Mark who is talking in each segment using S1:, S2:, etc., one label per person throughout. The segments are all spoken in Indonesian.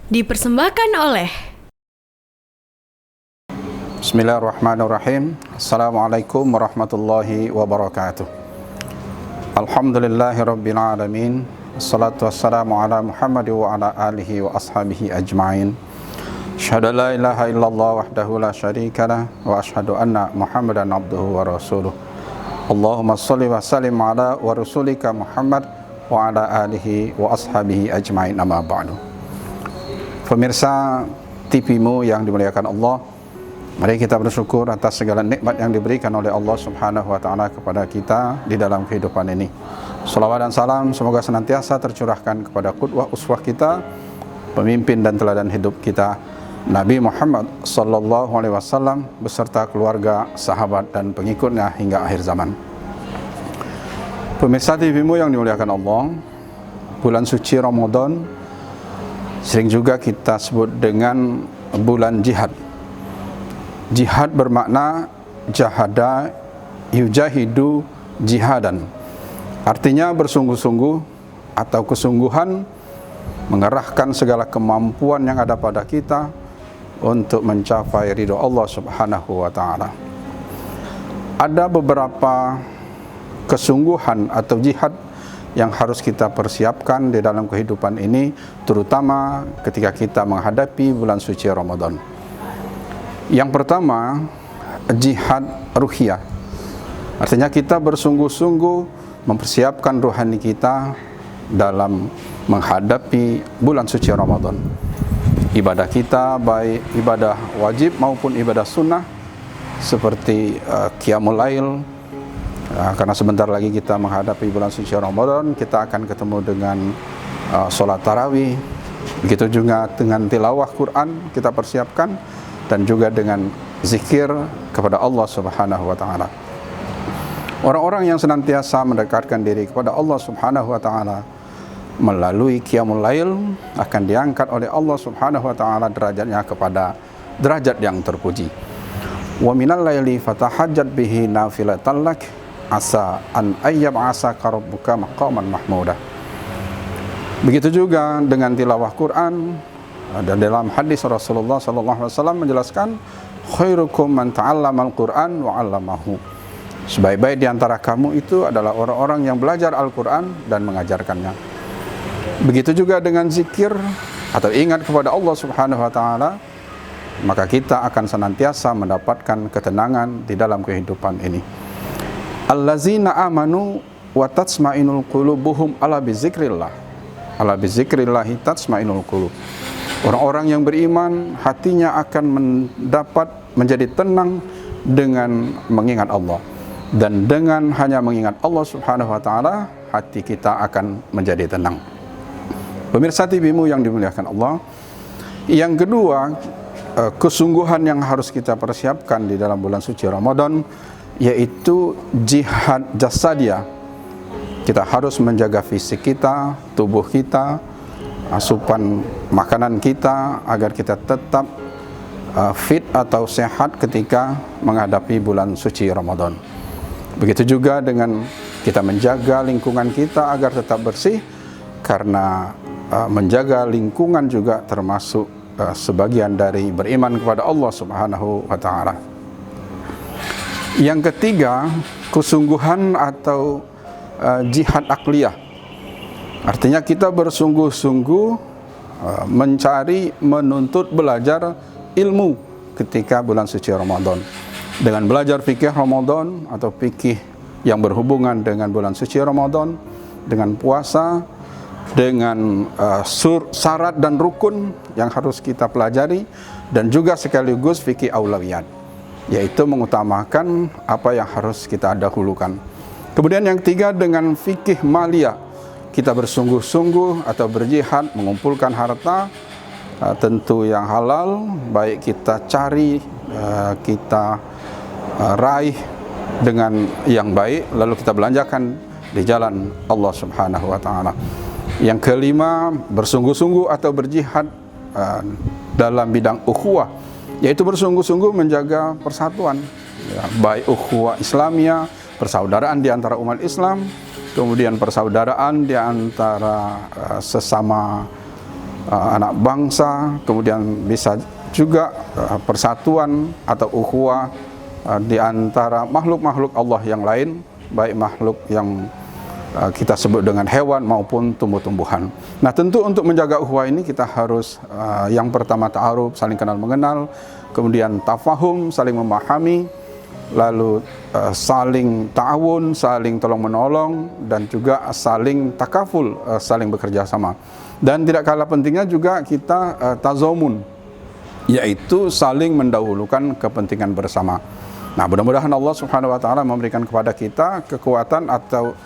S1: Dipersembahkan oleh
S2: Bismillahirrahmanirrahim. Assalamualaikum warahmatullahi wabarakatuh. Alhamdulillahirabbil alamin. Wassalatu wassalamu ala Muhammad wa ala alihi wa ashabihi ajmain. Asyhadu an la ilaha illallah wahdahu la syarikalah wa asyhadu anna Muhammadan abduhu wa rasuluh. Allahumma shalli wa sallim ala wa rasulika Muhammad wa ala alihi wa ashabihi ajmain, amma ba'du. Pemirsa TV-mu yang dimuliakan Allah, mari kita bersyukur atas segala nikmat yang diberikan oleh Allah Subhanahu wa taala kepada kita di dalam kehidupan ini. Shalawat dan salam semoga senantiasa tercurahkan kepada qudwah uswah kita, pemimpin dan teladan hidup kita, Nabi Muhammad sallallahu alaihi wasallam beserta keluarga, sahabat dan pengikutnya hingga akhir zaman. Pemirsa TV-mu yang dimuliakan Allah, bulan suci Ramadan sering juga kita sebut dengan bulan jihad. Jihad bermakna jahada yujahidu jihadan. Artinya bersungguh-sungguh atau kesungguhan mengerahkan segala kemampuan yang ada pada kita untuk mencapai ridho Allah Subhanahu wa taala. Ada beberapa kesungguhan atau jihad yang harus kita persiapkan di dalam kehidupan ini, terutama ketika kita menghadapi bulan suci Ramadan. Yang pertama, jihad ruhiyah. Artinya kita bersungguh-sungguh mempersiapkan rohani kita dalam menghadapi bulan suci Ramadan. Ibadah kita, baik ibadah wajib maupun ibadah sunnah, seperti qiyamul lail. Karena sebentar lagi kita menghadapi bulan suci Ramadan, kita akan ketemu dengan sholat tarawih. Begitu juga dengan tilawah Quran kita persiapkan, dan juga dengan zikir kepada Allah Subhanahu wa taala. Orang-orang yang senantiasa mendekatkan diri kepada Allah Subhanahu wa taala melalui qiyamul lail akan diangkat oleh Allah Subhanahu wa taala derajatnya kepada derajat yang terpuji. Wa minal laili fatahajjat bihi nafilatan lak asa an ayyab'asaka rabbuka maqaman mahmuda. Begitu juga dengan tilawah Quran. Dan dalam hadis Rasulullah sallallahu alaihi wasallam menjelaskan, khairukum man ta'allamal Qur'an wa 'allamahu. Sebaik-baik di antara kamu itu adalah orang-orang yang belajar Al-Qur'an dan mengajarkannya. Begitu juga dengan zikir atau ingat kepada Allah Subhanahu wa taala, maka kita akan senantiasa mendapatkan ketenangan di dalam kehidupan ini. Allazina amanu wa tatsmainul qulubuhum ala bizikrillah. Ala bizikrillahi tatsmainul qulub. Orang-orang yang beriman hatinya akan menjadi tenang dengan mengingat Allah. Dan dengan hanya mengingat Allah Subhanahu wa taala, hati kita akan menjadi tenang. Pemirsa TV-mu yang dimuliakan Allah, yang kedua, kesungguhan yang harus kita persiapkan di dalam bulan suci Ramadan yaitu jihad jasadiyah. Kita harus menjaga fisik kita, tubuh kita, asupan makanan kita agar kita tetap fit atau sehat ketika menghadapi bulan suci Ramadan. Begitu juga dengan kita menjaga lingkungan kita agar tetap bersih, karena menjaga lingkungan juga termasuk sebagian dari beriman kepada Allah Subhanahu wa taala. Yang ketiga, kesungguhan atau jihad akliyah. Artinya kita bersungguh-sungguh mencari, menuntut, belajar ilmu ketika bulan suci Ramadan. Dengan belajar fikih Ramadan atau fikih yang berhubungan dengan bulan suci Ramadan, dengan puasa, dengan syarat dan rukun yang harus kita pelajari, dan juga sekaligus fikih aulawiyat, yaitu mengutamakan apa yang harus kita dahulukan. Kemudian yang ketiga, dengan fikih maliyah, kita bersungguh-sungguh atau berjihad mengumpulkan harta, tentu yang halal, baik kita cari, kita raih dengan yang baik, lalu kita belanjakan di jalan Allah Subhanahu wa taala. Yang kelima, bersungguh-sungguh atau berjihad dalam bidang ukhuwah, yaitu bersungguh-sungguh menjaga persatuan, baik ukhuwah Islamiyah, persaudaraan di antara umat Islam, kemudian persaudaraan di antara sesama anak bangsa, kemudian bisa juga persatuan atau ukhuwah di antara makhluk-makhluk Allah yang lain, baik makhluk yang kita sebut dengan hewan maupun tumbuh-tumbuhan. Nah, tentu untuk menjaga ukhuwah ini kita harus yang pertama ta'aruf, saling kenal mengenal, kemudian tafahum, saling memahami, lalu saling ta'awun, saling tolong menolong, dan juga saling takaful, saling bekerja sama. Dan tidak kalah pentingnya juga kita tazamun, yaitu saling mendahulukan kepentingan bersama. Nah, mudah-mudahan Allah Subhanahu wa taala memberikan kepada kita kekuatan atau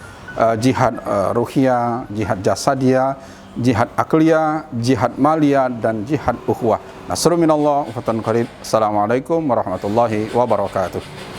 S2: jihad ruhiyah, jihad jasadiyah, jihad akliyah, jihad maliyah, dan jihad ukhuwah. Nasrun minallah wa fatun qarib. Assalamualaikum warahmatullahi wabarakatuh.